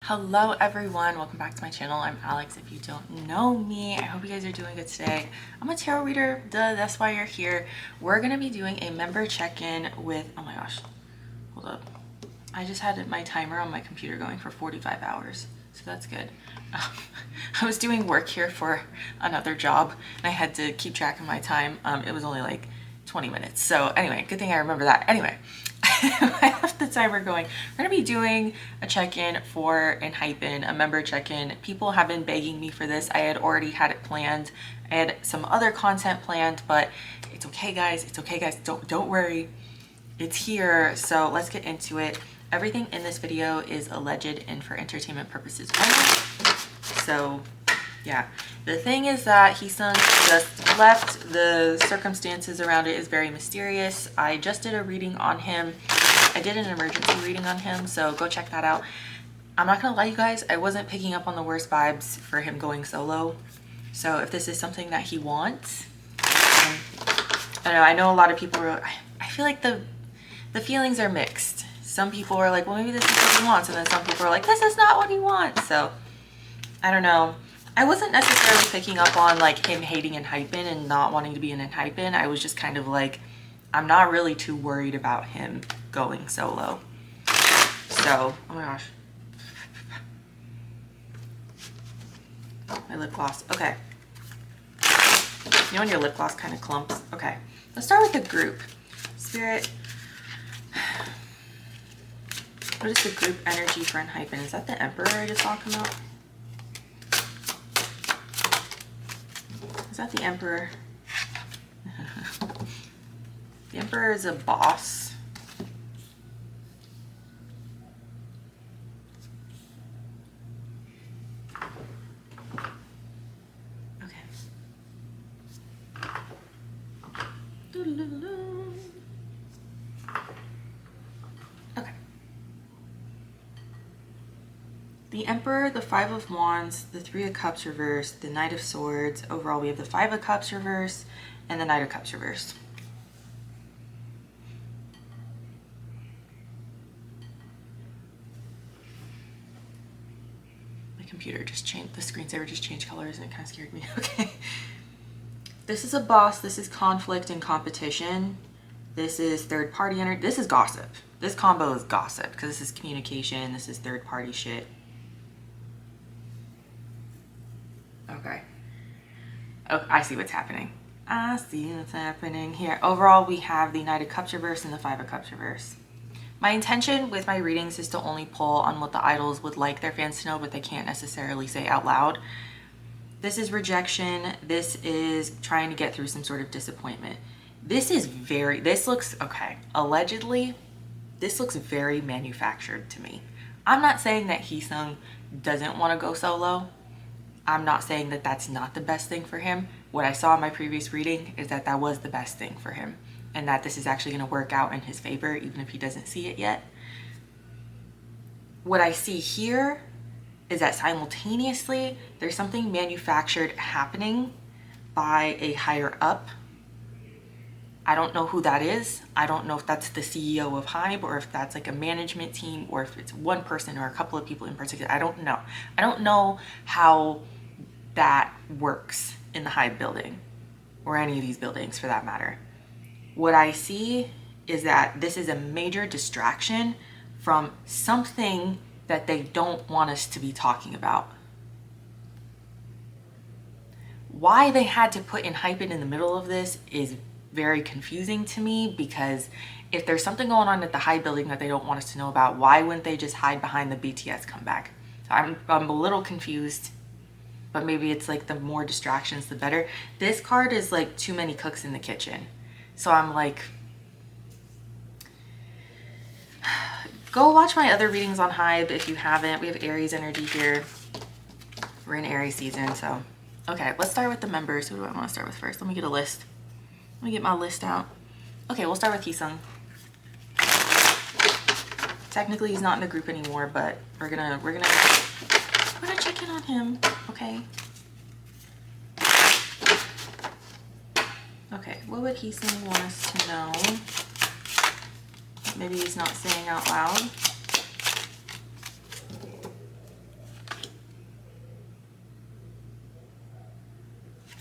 Hello everyone, welcome back to my channel. I'm Alex. If you don't know me, I hope you guys are doing good today. I'm a tarot reader, duh, that's why you're here. We're gonna be doing a member check-in with, oh my gosh, hold up. I just had my timer on my computer going for 45 hours, so that's good. I was doing work here for another job and I had to keep track of my time. It was only like 20 minutes. So anyway, good thing I remember that. Anyway, I left the timer going. We're gonna be doing a check-in for ENHYPEN, a member check-in. People have been begging me for this. I had already had it planned. I had some other content planned, but it's okay guys, it's okay guys, don't worry. It's here, so let's get into it. Everything in this video is alleged and for entertainment purposes only. So yeah, the thing is that Heeseung just left. The circumstances around it is very mysterious. I just did a reading on him. I did an emergency reading on him, so go check that out. I'm not gonna lie, you guys, I wasn't picking up on the worst vibes for him going solo. So if this is something that he wants, I don't know. I know a lot of people are, I feel like the feelings are mixed. Some people are like, well, maybe this is what he wants, and then some people are like, this is not what he wants. So I don't know. I wasn't necessarily picking up on like him hating ENHYPEN and not wanting to be in ENHYPEN. I was just kind of like, I'm not really too worried about him going solo. So, oh my gosh. My lip gloss. Okay. You know when your lip gloss kind of clumps? Okay. Let's start with the group. Spirit. What is the group energy for ENHYPEN? Is that the Emperor I just talked about? Is that the Emperor? The Emperor is a boss. Okay. Okay. The Emperor, the Five of Wands, the Three of Cups reversed, the Knight of Swords. Overall, we have the Five of Cups reversed and the Knight of Cups reversed. My computer just changed, the screensaver just changed colors and it kind of scared me. Okay. This is a boss. This is conflict and competition. This is third party energy. This is gossip. This combo is gossip because this is communication. This is third party shit. Okay. Oh, I see what's happening. I see what's happening here. Overall, we have the Knight of Cups reverse and the Five of Cups reverse. My intention with my readings is to only pull on what the idols would like their fans to know, but they can't necessarily say out loud. This is rejection. This is trying to get through some sort of disappointment. This is very, this looks, okay, allegedly, this looks very manufactured to me. I'm not saying that Heeseung doesn't want to go solo. I'm not saying that that's not the best thing for him. What I saw in my previous reading is that that was the best thing for him and that this is actually going to work out in his favor even if he doesn't see it yet. What I see here is that simultaneously there's something manufactured happening by a higher up. I don't know who that is. I don't know if that's the CEO of HYBE or if that's like a management team or if it's one person or a couple of people in particular. I don't know. I don't know how that works in the HYBE building or any of these buildings for that matter. What I see is that this is a major distraction from something that they don't want us to be talking about. Why they had to put ENHYPEN in the middle of this is very confusing to me, because if there's something going on at the HYBE building that they don't want us to know about, why wouldn't they just hide behind the BTS comeback? So I'm a little confused, but maybe it's like the more distractions the better. This card is like too many cooks in the kitchen. So I'm like, go watch my other readings on HYBE if you haven't. We have Aries energy here. We're in Aries season, so. Okay, let's start with the members. Who do I want to start with first? Let me get a list. Let me get my list out. Okay, we'll start with Heeseung. Technically, he's not in the group anymore, but we're gonna check in on him. Okay. Okay, what would Heeseung want us to know? Maybe he's not saying out loud.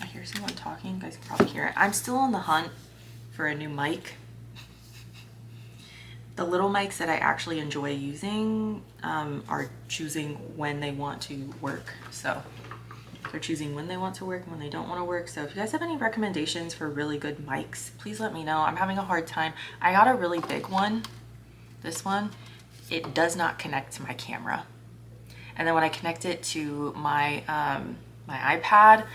I hear someone talking. You guys can probably hear it. I'm still on the hunt for a new mic. The little mics that I actually enjoy using are choosing when they want to work. So they're choosing when they want to work and when they don't want to work. So if you guys have any recommendations for really good mics, please let me know. I'm having a hard time. I got a really big one. This one, it does not connect to my camera. And then when I connect it to my my iPad,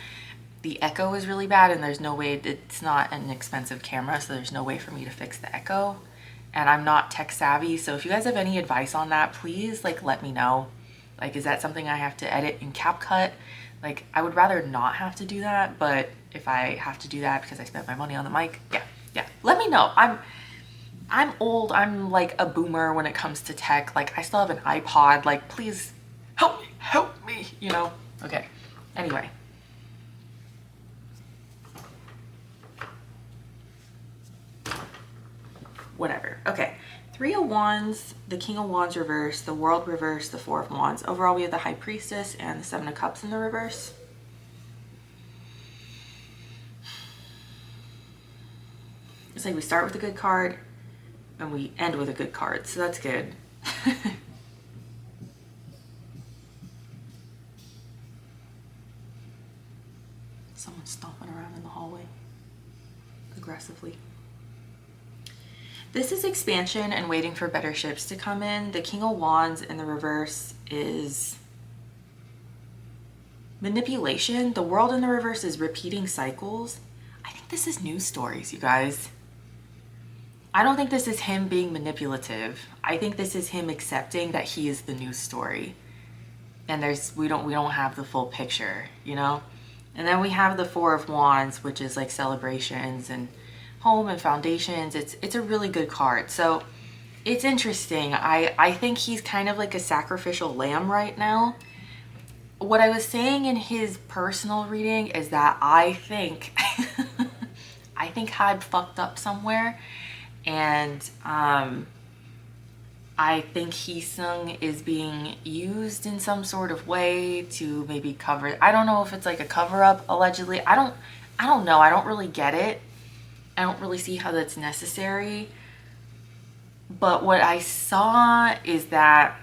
the echo is really bad, and there's no way, it's not an expensive camera, so there's no way for me to fix the echo. And I'm not tech savvy, so if you guys have any advice on that, please like let me know. Like, is that something I have to edit in CapCut? Like, I would rather not have to do that, but if I have to do that because I spent my money on the mic, yeah, let me know. I'm old, I'm like a boomer when it comes to tech. Like, I still have an iPod, like, please help me, you know? Okay, anyway. Whatever. Okay, 3 of Wands, the King of Wands reverse, the World reverse, the 4 of Wands. Overall, we have the High Priestess and the 7 of Cups in the reverse. It's like we start with a good card and we end with a good card, so that's good. Someone's stomping around in the hallway aggressively. This is expansion and waiting for better ships to come in. The King of Wands in the reverse is manipulation. The World in the reverse is repeating cycles. I think this is news stories, you guys. I don't think this is him being manipulative. I think this is him accepting that he is the news story. And we don't have the full picture, you know? And then we have the 4 of Wands, which is like celebrations and home and foundations. It's a really good card. So it's interesting. I think he's kind of like a sacrificial lamb right now. What I was saying in his personal reading is that I think I think Hype fucked up somewhere, and I think Heeseung is being used in some sort of way to maybe cover. I don't know if it's like a cover up allegedly. I don't know. I don't really get it. I don't really see how that's necessary. But what I saw is that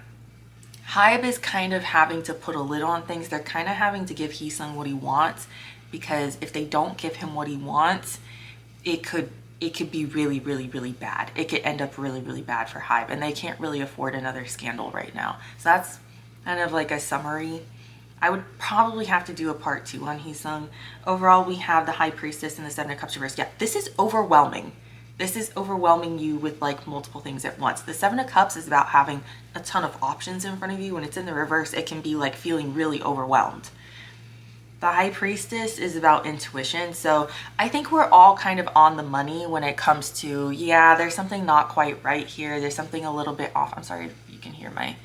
Hybe is kind of having to put a lid on things. They're kind of having to give Heeseung what he wants, because if they don't give him what he wants, it could be really, really, really bad. It could end up really, really bad for Hybe, and they can't really afford another scandal right now. So that's kind of like a summary. I would probably have to do a part 2 on Heeseung. Overall, we have the High Priestess and the 7 of Cups reversed. Yeah, this is overwhelming. This is overwhelming you with like multiple things at once. The 7 of Cups is about having a ton of options in front of you. When it's in the reverse, it can be like feeling really overwhelmed. The High Priestess is about intuition. So I think we're all kind of on the money when it comes to, yeah, there's something not quite right here. There's something a little bit off. I'm sorry if you can hear my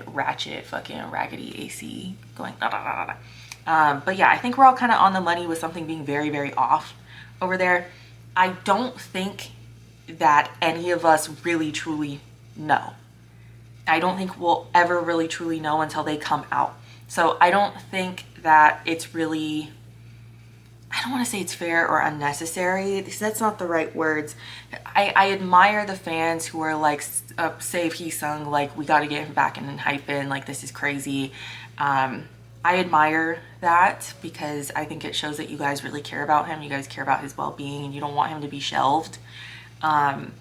ratchet fucking raggedy AC going da, da, da, da. But yeah, I think we're all kind of on the money with something being very, very off over there. I don't think that any of us really truly know. I don't think we'll ever really truly know until they come out. So I don't think that it's really, I don't want to say it's fair or unnecessary. That's not the right words. I admire the fans who are like, save Heeseung, like we got to get him back in ENHYPEN, like this is crazy. I admire that because I think it shows that you guys really care about him. You guys care about his well-being and you don't want him to be shelved. And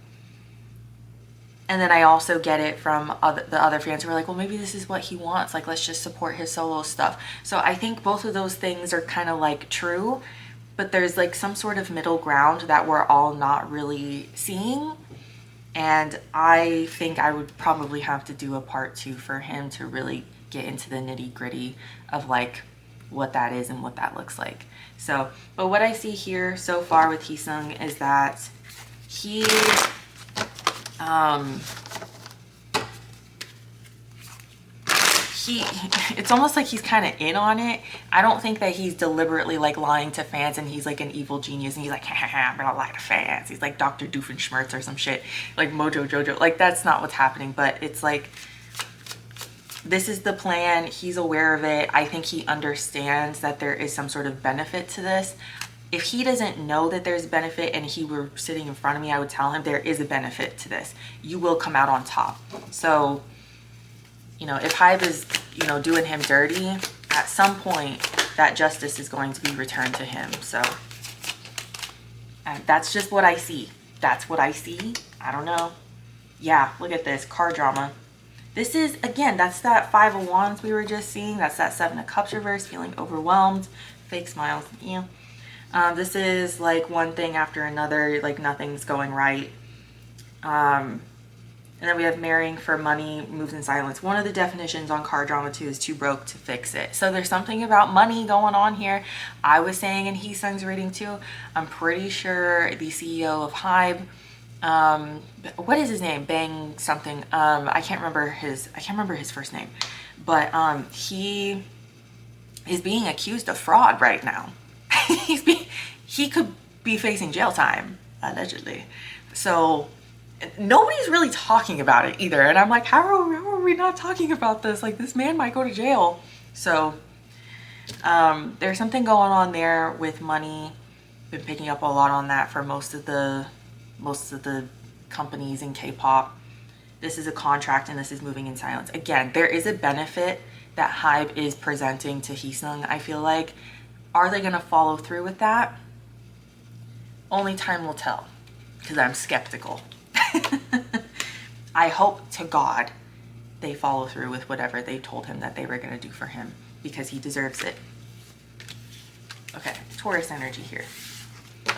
then I also get it from the other fans who are like, well, maybe this is what he wants. Like, let's just support his solo stuff. So I think both of those things are kind of like true, but there's like some sort of middle ground that we're all not really seeing. And I think I would probably have to do a part 2 for him to really get into the nitty gritty of like what that is and what that looks like. So, but what I see here so far with Heeseung is that he, it's almost like he's kind of in on it. I don't think that he's deliberately like lying to fans and he's like an evil genius and he's like, I'm gonna lie to fans. He's like Dr. Doofenshmirtz or some shit, like Mojo Jojo. Like, that's not what's happening, but it's like this is the plan. He's aware of it. I think he understands that there is some sort of benefit to this. If he doesn't know that there's benefit and he were sitting in front of me, I would tell him there is a benefit to this. You will come out on top. So, you know, if Hype is, you know, doing him dirty, at some point that justice is going to be returned to him. So that's just what I see. That's what I see. I don't know. Yeah, look at this car drama. This is, again, that's that Five of Wands we were just seeing. That's that Seven of Cups reverse, feeling overwhelmed. Fake smiles. Yeah. This is like one thing after another, like nothing's going right. And then we have marrying for money, moves in silence. One of the definitions on car drama too is too broke to fix it. So there's something about money going on here. I was saying in Heeseung's reading too, I'm pretty sure the CEO of Hybe, what is his name? Bang something. I can't remember his first name, but he is being accused of fraud right now. He could be facing jail time, allegedly. So nobody's really talking about it either. And I'm like, how are we not talking about this? Like, this man might go to jail. So there's something going on there with money. Been picking up a lot on that for most of the companies in K-pop. This is a contract and this is moving in silence. Again, there is a benefit that Hybe is presenting to Heeseung, I feel like. Are they going to follow through with that? Only time will tell, because I'm skeptical. I hope to God they follow through with whatever they told him that they were going to do for him, because he deserves it. Okay, Taurus energy here.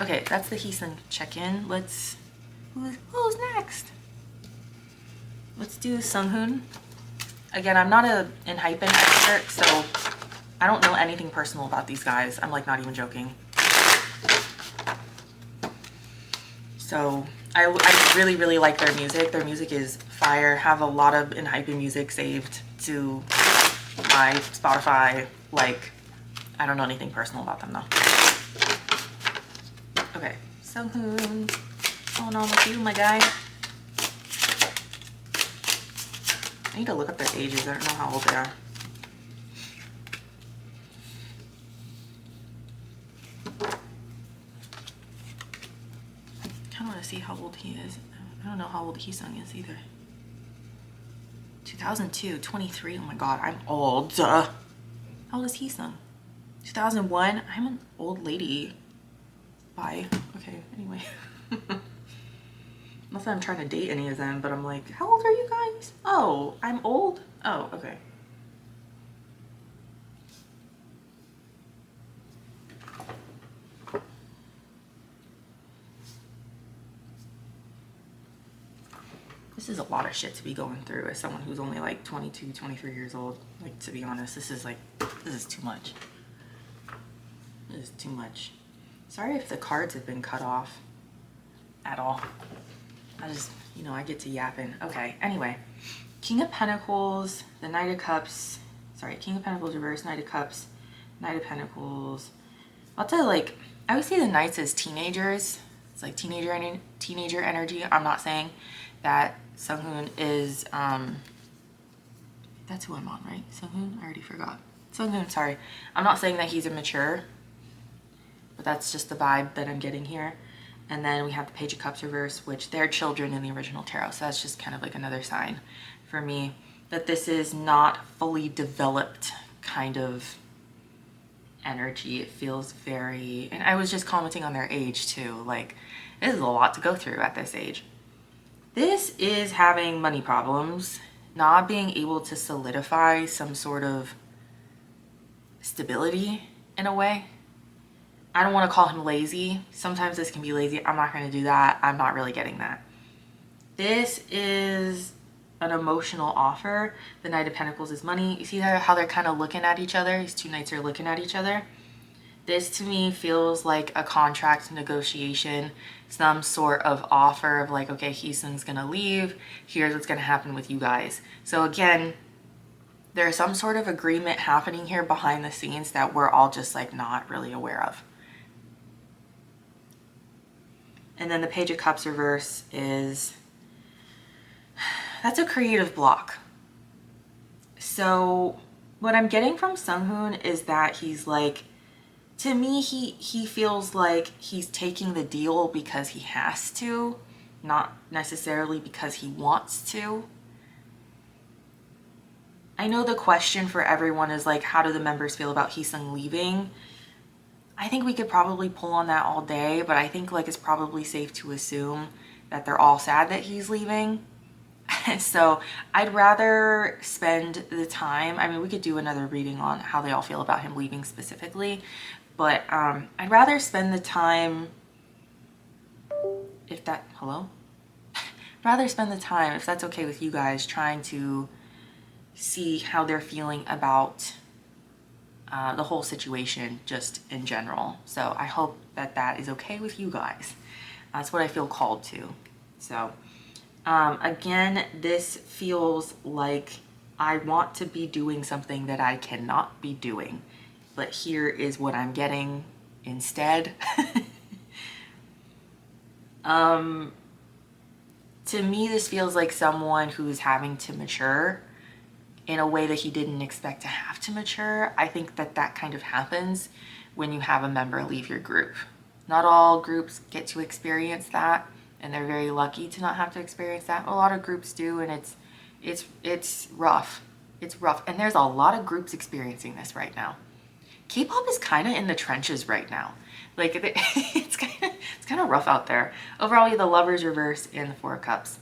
Okay, that's the Heeseung check-in. Who's next? Let's do Sunghoon. Again, I'm not an ENHYPEN expert, so I don't know anything personal about these guys. I'm like not even joking. So I really, really like their music. Their music is fire. Have a lot of ENHYPEN music saved to my Spotify. Like, I don't know anything personal about them though. Okay, Sunghoon, what's going on with you, my guy? I need to look up their ages. I don't know how old they are. I want to see how old he is. I don't know how old Heeseung is either. 2002, 23. Oh my god, I'm old. How old is Heeseung? 2001. I'm an old lady. Bye. Okay, anyway. Not that I'm trying to date any of them, but I'm like, how old are you guys? Oh, I'm old? Oh, okay. This is a lot of shit to be going through as someone who's only like 22, 23 years old. Like, to be honest, this is too much. This is too much. Sorry if the cards have been cut off at all. I just, you know, I get to yapping. Okay, anyway. King of Pentacles, the Knight of Cups. Sorry, King of Pentacles reverse, Knight of Cups, Knight of Pentacles. I'll tell you, like, I always see the Knights as teenagers. It's like teenager energy. I'm not saying that Sunghoon is, that's who I'm on, right? Sunghoon? I already forgot. Sunghoon, sorry. I'm not saying that he's immature, but that's just the vibe that I'm getting here. And then we have the Page of Cups reverse, which they're children in the original tarot. So that's just kind of like another sign for me that this is not fully developed kind of energy. It feels very, and I was just commenting on their age too. Like, this is a lot to go through at this age. This is having money problems, not being able to solidify some sort of stability in a way. I don't want to call him lazy. Sometimes this can be lazy. I'm not going to do that. I'm not really getting that. This is an emotional offer. The Knight of Pentacles is money. You see how they're kind of looking at each other? These two knights are looking at each other. This to me feels like a contract negotiation, some sort of offer of like, okay, Heeseung's going to leave. Here's what's going to happen with you guys. So again, there's some sort of agreement happening here behind the scenes that we're all just like not really aware of. And then the Page of Cups reverse is, that's a creative block. So what I'm getting from Sunghoon is that he's like, to me, he feels like he's taking the deal because he has to, not necessarily because he wants to. I know the question for everyone is like, how do the members feel about Heeseung leaving? I think we could probably pull on that all day, but I think like it's probably safe to assume that they're all sad that he's leaving. So I'd rather spend the time, I mean, we could do another reading on how they all feel about him leaving specifically, but I'd rather spend the time, if that, hello? Rather spend the time, if that's okay with you guys, trying to see how they're feeling about the whole situation just in general. So I hope that that is okay with you guys. That's what I feel called to. So again, this feels like I want to be doing something that I cannot be doing, but here is what I'm getting instead. To me, this feels like someone who's having to mature in a way that he didn't expect to have to mature. I think that that kind of happens when you have a member leave your group. Not all groups get to experience that, and they're very lucky to not have to experience that. A lot of groups do, and it's rough. It's rough, and there's a lot of groups experiencing this right now. K-pop is kind of in the trenches right now. Like it's kind of rough out there. Overall, you have the Lovers reverse and the Four of Cups.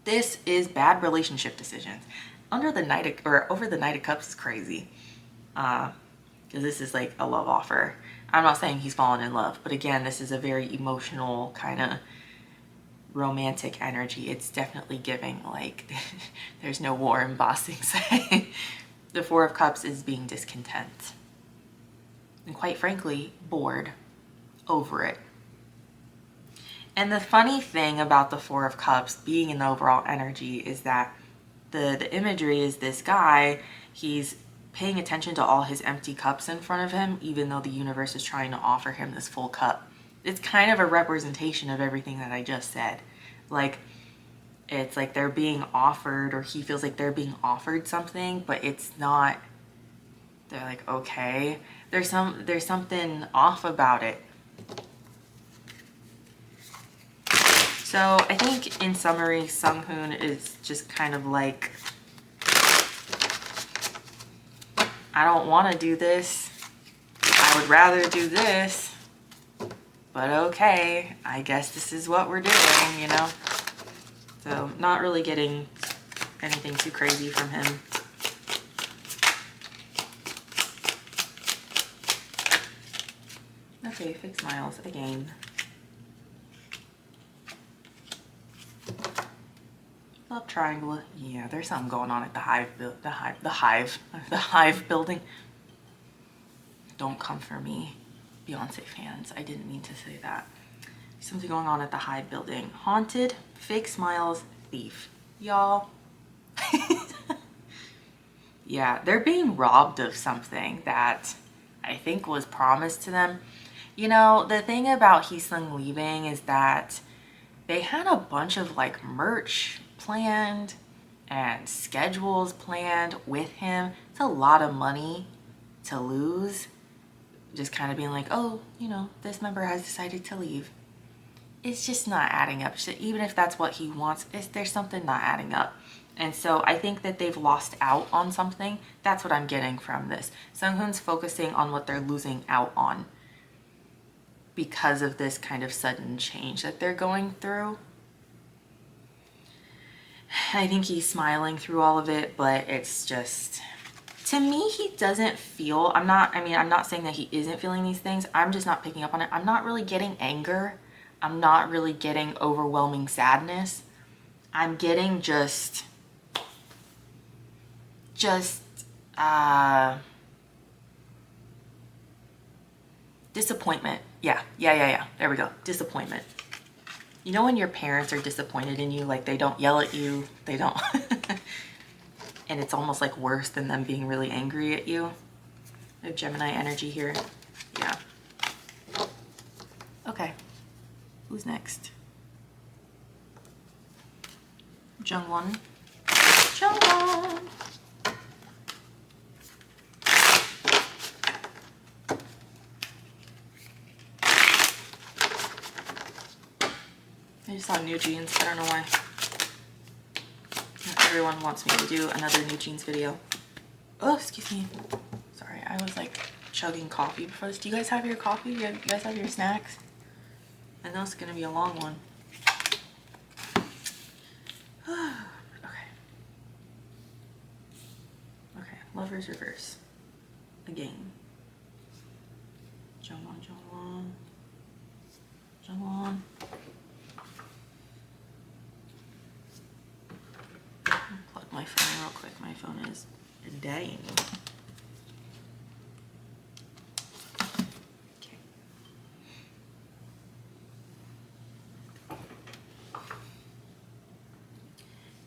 This is bad relationship decisions. Over the Knight of Cups is crazy. Because this is like a love offer. I'm not saying he's fallen in love, but again, this is a very emotional kind of romantic energy. It's definitely giving like there's no war in Ba Sing Se. The Four of Cups is being discontent. And quite frankly, bored over it. And the funny thing about the Four of Cups being in the overall energy is that the imagery is this guy, he's paying attention to all his empty cups in front of him, even though the universe is trying to offer him this full cup. It's kind of a representation of everything that I just said. Like, it's like they're being offered, or he feels like they're being offered something, but it's not, they're like, okay, there's something off about it. So I think in summary, Sunghoon is just kind of like, I don't want to do this. I would rather do this, but okay, I guess this is what we're doing, you know? So not really getting anything too crazy from him. Okay, fake smiles again. Love triangle. Yeah, there's something going on at the hive building. Don't come for me, Beyonce fans. I didn't mean to say that. Something going on at the hive building. Haunted, fake smiles, thief. Y'all. Yeah, they're being robbed of something that I think was promised to them. You know, the thing about Heeseung leaving is that they had a bunch of like merch planned and schedules planned with him. It's a lot of money to lose. Just kind of being like, oh, you know, this member has decided to leave. It's just not adding up. So even if that's what he wants, there's something not adding up. And so I think that they've lost out on something. That's what I'm getting from this. Sunghoon's focusing on what they're losing out on because of this kind of sudden change that they're going through. I think he's smiling through all of it, but it's just, to me, he doesn't feel, I'm not saying that he isn't feeling these things. I'm just not picking up on it. I'm not really getting anger. I'm not really getting overwhelming sadness. I'm getting just disappointment. Yeah. There we go. Disappointment. You know when your parents are disappointed in you, like they don't yell at you, they don't, and it's almost like worse than them being really angry at you. I have Gemini energy here. Yeah. Okay. Who's next? Jungwon. Jungwon. just saw new jeans. I don't know why. Everyone wants me to do another new jeans video. Oh, excuse me. Sorry, I was like chugging coffee before this. Do you guys have your coffee? You guys have your snacks? I know it's gonna be a long one. Okay. Okay, Lover's Reverse. Again. Jungwon, Jungwon. Jungwon. Plug my phone real quick. My phone is dying. Okay.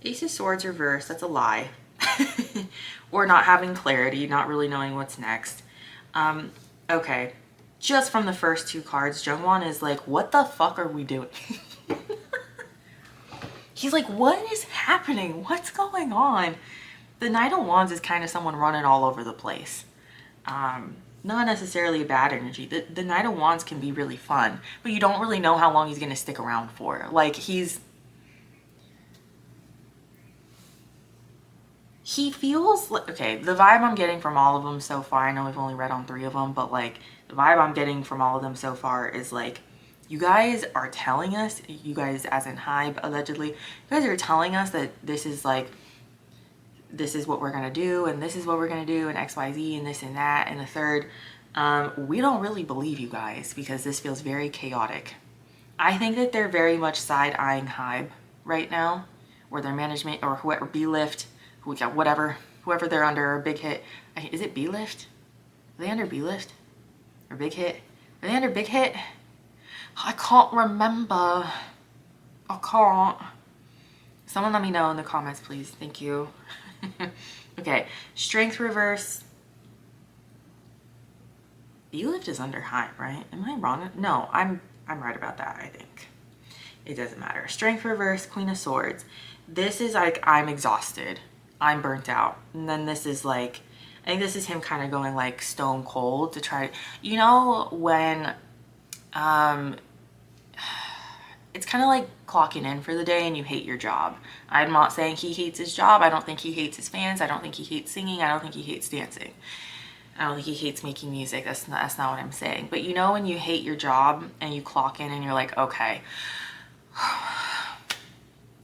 Ace of Swords reverse. That's a lie. Or not having clarity, not really knowing what's next. Okay. Just from the first two cards, Jungwon is like, what the fuck are we doing? He's like, what is happening? What's going on? The Knight of Wands is kind of someone running all over the place. Not necessarily a bad energy. The Knight of Wands can be really fun, but you don't really know how long he's going to stick around for. Like, he feels like, okay, the vibe I'm getting from all of them so far, I know we've only read on 3 of them, but like the vibe I'm getting from all of them so far is like, you guys are telling us, you guys as in Hype allegedly, you guys are telling us that this is like, this is what we're going to do, and this is what we're going to do, and XYZ, and this and that, and the third. We don't really believe you guys because this feels very chaotic. I think that they're very much side-eyeing Hype right now, or their management, or whoever, B-Lift, whatever, whoever they're under, or Big Hit. Is it B-Lift? Are they under B-Lift? Or Big Hit? Are they under Big Hit? I can't remember. I can't. Someone let me know in the comments, please. Thank you. Okay, Strength reverse. B-Lift is under Hype, right? Am I wrong? No, I'm right about that, I think. It doesn't matter. Strength reverse, Queen of Swords. This is like, I'm exhausted. I'm burnt out. And then this is like, I think this is him kind of going like stone cold to try, you know, when it's kind of like clocking in for the day and you hate your job. I'm not saying he hates his job. I don't think he hates his fans. I don't think he hates singing. I don't think he hates dancing. I don't think he hates making music. That's not what I'm saying. But you know when you hate your job and you clock in and you're like, okay,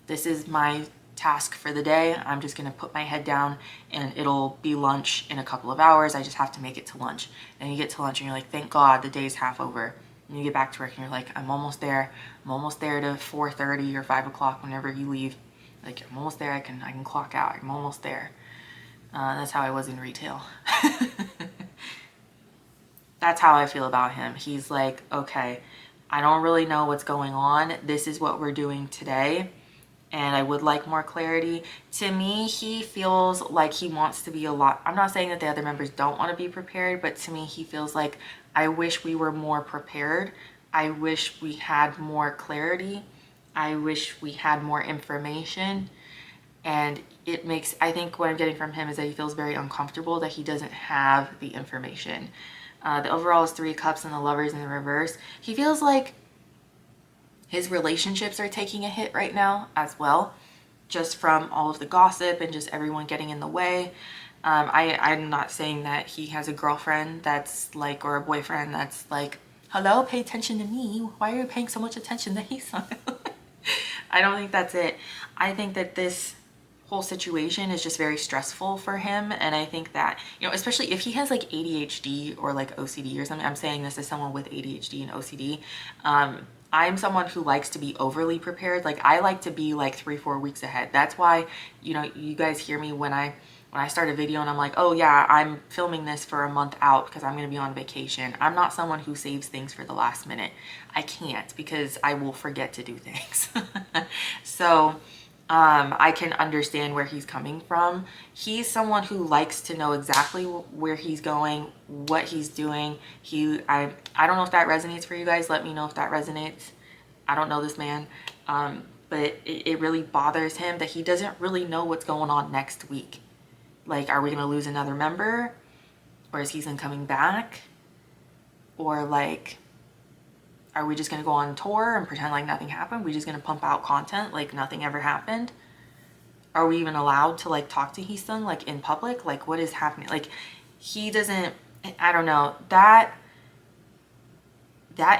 this is my task for the day. I'm just gonna put my head down and it'll be lunch in a couple of hours. I just have to make it to lunch. And you get to lunch and you're like, thank God the day's half over. And you get back to work and you're like, I'm almost there. I'm almost there to 4:30 or 5 o'clock whenever you leave. Like, I'm almost there. I can clock out. I'm almost there. That's how I was in retail. That's how I feel about him. He's like, okay, I don't really know what's going on. This is what we're doing today. And I would like more clarity. To me, he feels like he wants to be a lot. I'm not saying that the other members don't want to be prepared, but to me, he feels like, I wish we were more prepared. I wish we had more clarity. I wish we had more information. And it makes, I think what I'm getting from him is that he feels very uncomfortable that he doesn't have the information. The overall is 3 cups and the Lovers in the reverse. He feels like his relationships are taking a hit right now as well, just from all of the gossip and just everyone getting in the way. I'm not saying that he has a girlfriend that's like, or a boyfriend that's like, hello, pay attention to me. Why are you paying so much attention to Heeseung? I don't think that's it. I think that this whole situation is just very stressful for him. And I think that, you know, especially if he has like ADHD or like OCD or something, I'm saying this as someone with ADHD and OCD. I'm someone who likes to be overly prepared. Like, I like to be like 3-4 weeks ahead. That's why, you know, you guys hear me when I start a video and I'm like, oh yeah, I'm filming this for a month out because I'm going to be on vacation. I'm not someone who saves things for the last minute. I can't, because I will forget to do things. So I can understand where he's coming from. He's someone who likes to know exactly where he's going, what he's doing. I don't know if that resonates for you guys. Let me know if that resonates. I don't know this man, but it really bothers him that he doesn't really know what's going on next week. Like, are we gonna lose another member, or is Heeseung coming back, or like, Are we just going to go on tour and pretend like nothing happened? We just going to pump out content like nothing ever happened? Are we even allowed to like talk to Heeseung like in public? Like what is happening? Like he doesn't, I don't know, that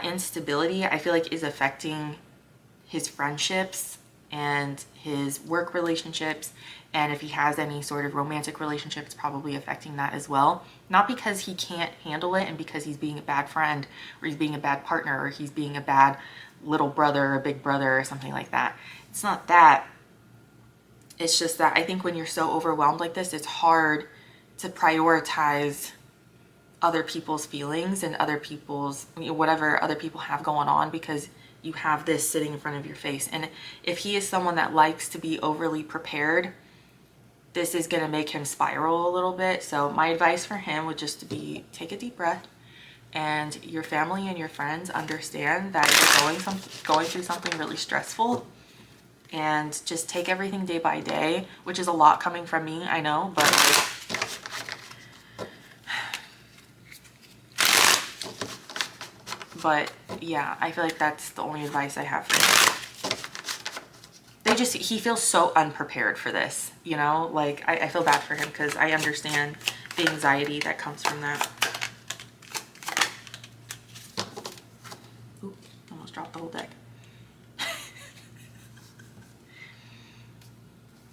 instability I feel like is affecting his friendships and his work relationships, and if he has any sort of romantic relationship, it's probably affecting that as well. Not because he can't handle it and because he's being a bad friend or he's being a bad partner or he's being a bad little brother or big brother or something like that. It's not that. It's just that I think when you're so overwhelmed like this, it's hard to prioritize other people's feelings and other people's, whatever other people have going on, because you have this sitting in front of your face. And if he is someone that likes to be overly prepared, this is going to make him spiral a little bit. So my advice for him would just be take a deep breath, and your family and your friends understand that you're going through something really stressful, and just take everything day by day, which is a lot coming from me, I know, but yeah, I feel like that's the only advice I have for him. He feels so unprepared for this, you know, like I feel bad for him because I understand the anxiety that comes from that. Oop, almost dropped the whole deck.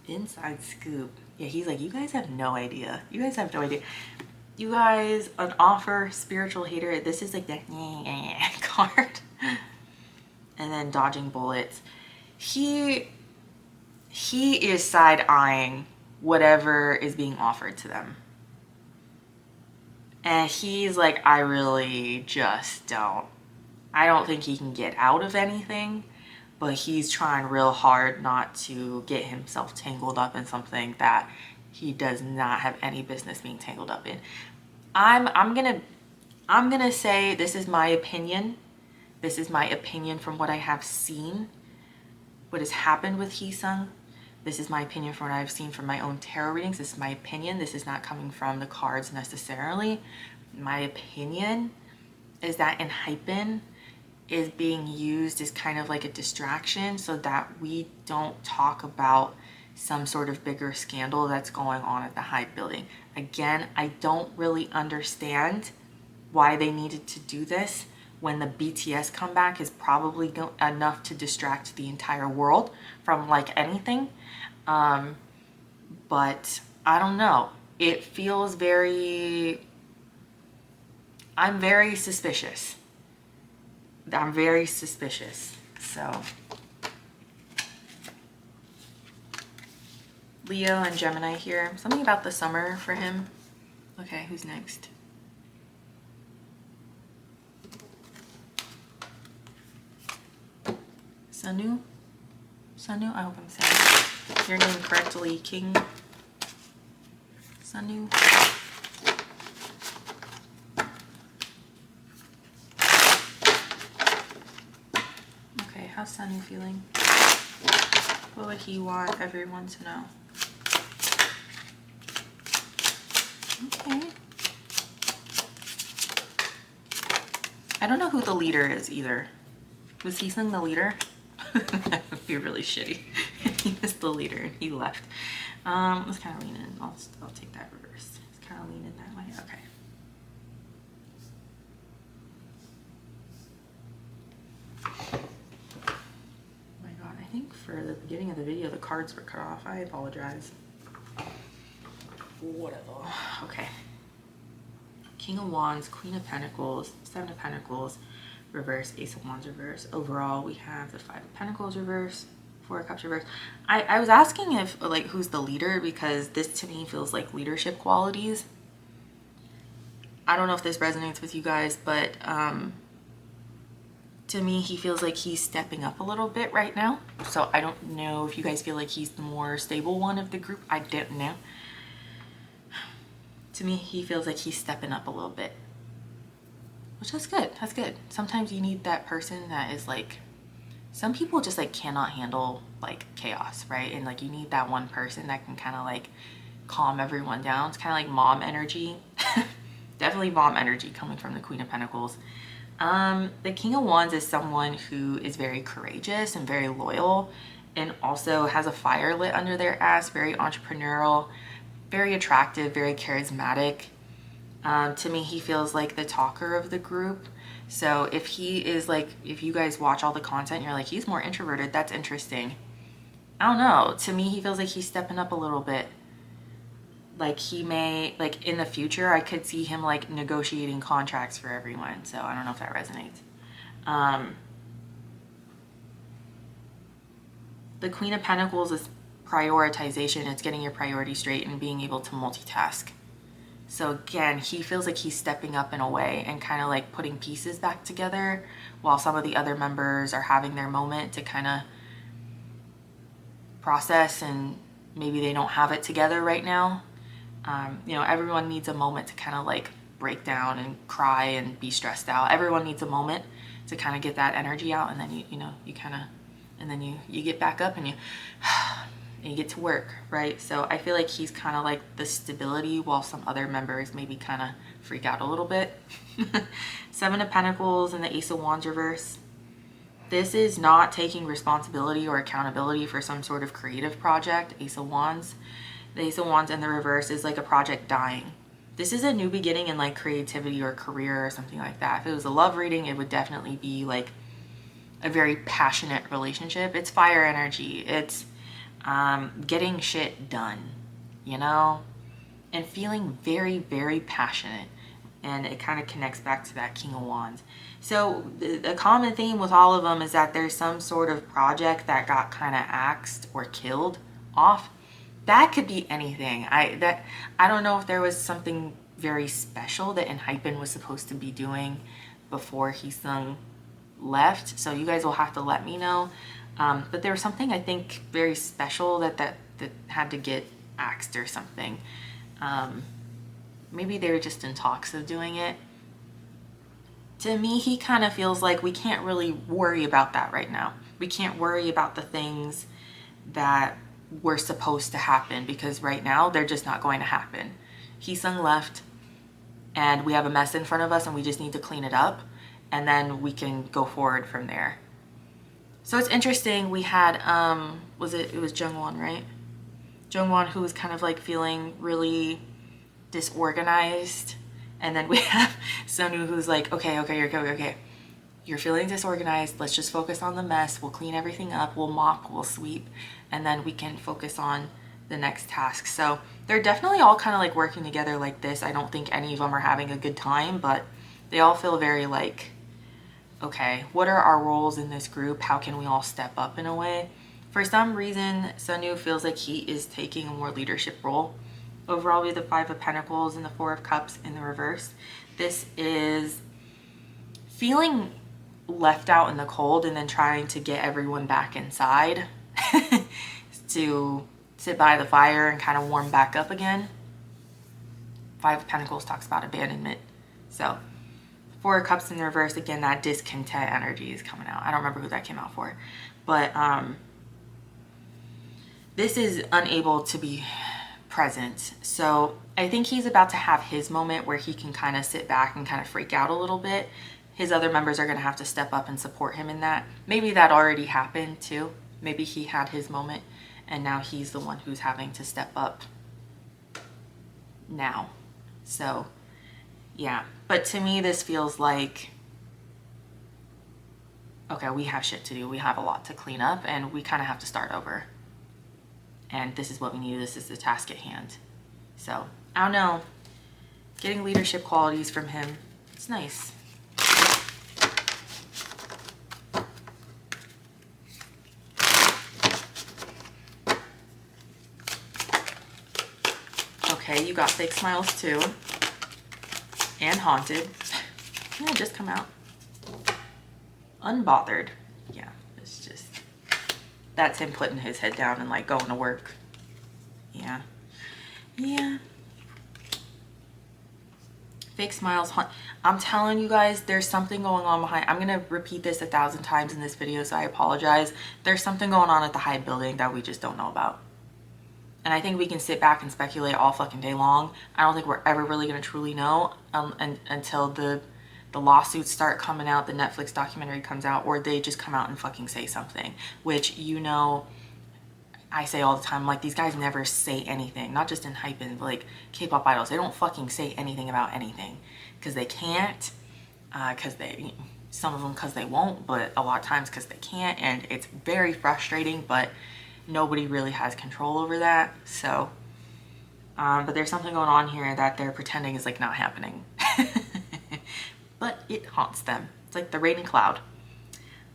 Inside scoop. Yeah, he's like, you guys have no idea. You guys have no idea. You guys, an offer, spiritual hater. This is like the card. And then dodging bullets. He is side-eyeing whatever is being offered to them. And he's like, I really just don't. I don't think he can get out of anything, but he's trying real hard not to get himself tangled up in something that he does not have any business being tangled up in. I'm gonna say this is my opinion. This is my opinion from what I have seen, what has happened with Heeseung. This is my opinion from what I've seen from my own tarot readings. This is my opinion. This is not coming from the cards necessarily. My opinion is that ENHYPEN is being used as kind of like a distraction so that we don't talk about some sort of bigger scandal that's going on at the Hype building. Again, I don't really understand why they needed to do this when the BTS comeback is probably enough to distract the entire world from like anything. But I don't know. It feels I'm very suspicious. I'm very suspicious. So Leo and Gemini here. Something about the summer for him. Okay, who's next? Sunoo? Sunoo? I hope I'm saying your name correctly, King. Sunoo. Okay, how's Sunoo feeling? What would he want everyone to know? Okay. I don't know who the leader is either. Was Heeseung the leader? That would be really shitty. He was the leader and he left. Let's kind of lean in. I'll take that reverse. Let's kind of lean in that way. Okay. Oh my god, I think for the beginning of the video the cards were cut off. I apologize. Whatever. Okay. King of Wands, Queen of Pentacles, Seven of Pentacles, reverse, Ace of Wands reverse. Overall, we have the Five of Pentacles reverse, Four of Cups reverse. I was asking if, like, who's the leader, because this to me feels like leadership qualities. I don't know if this resonates with you guys, but to me, he feels like he's stepping up a little bit right now. So I don't know if you guys feel like he's the more stable one of the group. I don't know. To me, he feels like he's stepping up a little bit. Which that's good. That's good. Sometimes you need that person that is like, some people just like cannot handle like chaos, right? And like you need that one person that can kind of like calm everyone down. It's kind of like mom energy. Definitely mom energy coming from the Queen of Pentacles. The King of Wands is someone who is very courageous and very loyal, and also has a fire lit under their ass, very entrepreneurial, very attractive, very charismatic. To me, he feels like the talker of the group. So if he is like, if you guys watch all the content, you're like, he's more introverted, that's interesting. I don't know. To me, he feels like he's stepping up a little bit. Like he may, like in the future, I could see him like negotiating contracts for everyone. So I don't know if that resonates. The Queen of Pentacles is prioritization. It's getting your priorities straight and being able to multitask. So again, he feels like he's stepping up in a way and kind of like putting pieces back together while some of the other members are having their moment to kind of process, and maybe they don't have it together right now. You know, everyone needs a moment to kind of like break down and cry and be stressed out. Everyone needs a moment to kind of get that energy out, and then you kind of, and then you get back up and you get to work, right? So I feel like he's kind of like the stability while some other members maybe kind of freak out a little bit. Seven of Pentacles and the Ace of Wands reverse. This is not taking responsibility or accountability for some sort of creative project. Ace of Wands. The Ace of Wands in the reverse is like a project dying. This is a new beginning in like creativity or career or something like that. If it was a love reading, it would definitely be like a very passionate relationship. It's fire energy. It's getting shit done, you know, and feeling very, very passionate. And it kind of connects back to that King of Wands. So the common theme with all of them is that there's some sort of project that got kind of axed or killed off. That could be anything. I don't know if there was something very special that ENHYPEN was supposed to be doing before Heeseung left. So you guys will have to let me know. But there was something I think very special that had to get axed or something. Maybe they were just in talks of doing it. To me, he kind of feels like we can't really worry about that right now. We can't worry about the things that were supposed to happen because right now they're just not going to happen. Heeseung left and we have a mess in front of us and we just need to clean it up, and then we can go forward from there. So it's interesting. We had it was Jungwon, right? Jungwon, who was kind of like feeling really disorganized, and then we have Sunoo, who's like, okay, you're feeling disorganized, let's just focus on the mess, we'll clean everything up, we'll mop, we'll sweep, and then we can focus on the next task. So they're definitely all kind of like working together like this. I don't think any of them are having a good time, but they all feel very like, okay, what are our roles in this group? How can we all step up in a way? For some reason, Sunoo feels like he is taking a more leadership role. Overall, we have the Five of Pentacles and the Four of Cups in the reverse. This is feeling left out in the cold and then trying to get everyone back inside to sit by the fire and kind of warm back up again. Five of Pentacles talks about abandonment. So Four of Cups in the reverse, again, that discontent energy is coming out. I don't remember who that came out for, but this is unable to be present. So I think he's about to have his moment where he can kind of sit back and kind of freak out a little bit. His other members are going to have to step up and support him in that. Maybe that already happened too. Maybe he had his moment and now he's the one who's having to step up now. So yeah, but to me this feels like, okay, we have shit to do, we have a lot to clean up, and we kind of have to start over, and this is what we need, this is the task at hand. So I don't know, getting leadership qualities from him, it's nice. Okay, you got fake smiles too. And haunted. Yeah, just come out. Unbothered. Yeah, it's just, that's him putting his head down and like going to work. Yeah. Yeah. Fake smiles. I'm telling you guys, there's something going on behind. I'm going to repeat this 1,000 times in this video, so I apologize. There's something going on at the Hyde building that we just don't know about. And I think we can sit back and speculate all fucking day long. I don't think we're ever really going to truly know until the the lawsuits start coming out, the Netflix documentary comes out, or they just come out and fucking say something, which, you know, I say all the time, like, these guys never say anything, not just in ENHYPEN, but like K-pop idols, they don't fucking say anything about anything because they can't, because some of them because they won't, but a lot of times because they can't, and it's very frustrating, but nobody really has control over that. So but there's something going on here that they're pretending is like not happening. But it haunts them. It's like the rain and cloud.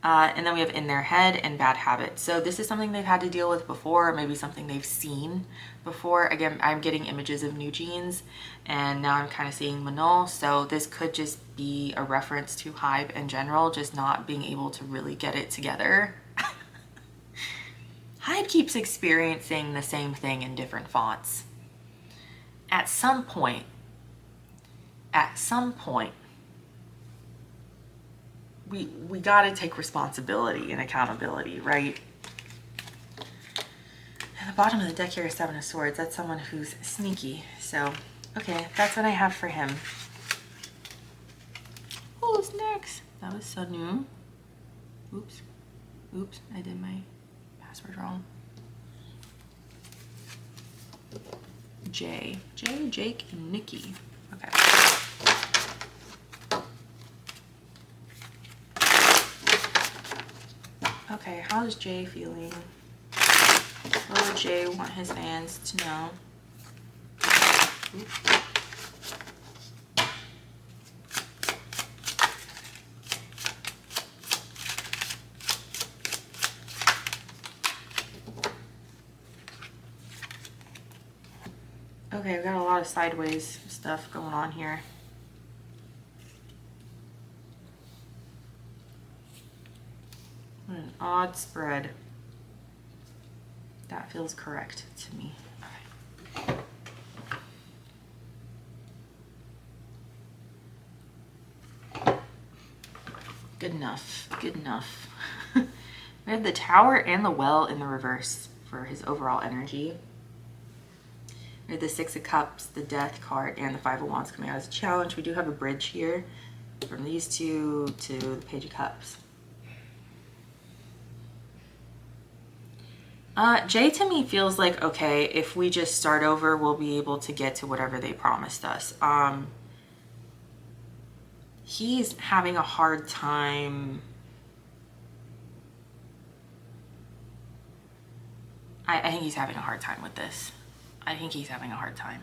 And then we have in their head and bad habits. So this is something they've had to deal with before, maybe something they've seen before. Again, I'm getting images of New Jeans, and now I'm kind of seeing Manol. So this could just be a reference to HYBE in general, just not being able to really get it together. HYBE keeps experiencing the same thing in different fonts. At some point, we got to take responsibility and accountability, right? At the bottom of the deck here is Seven of Swords. That's someone who's sneaky. So, okay, that's what I have for him. Who's next? That was Sunoo. Oops. Oops, I did my password wrong. Jay, Jake, and Nikki. Okay. Okay, how's Jay feeling? What would Jay want his fans to know? Oops. Okay, we've got a lot of sideways stuff going on here. What an odd spread. That feels correct to me. Okay. Good enough. Good enough. We have the Tower and the Well in the reverse for his overall energy. We have the Six of Cups, the Death card, and the Five of Wands coming out as a challenge. We do have a bridge here from these two to the Page of Cups. Jay to me feels like, okay, if we just start over, we'll be able to get to whatever they promised us. He's having a hard time. I think he's having a hard time with this. I think he's having a hard time.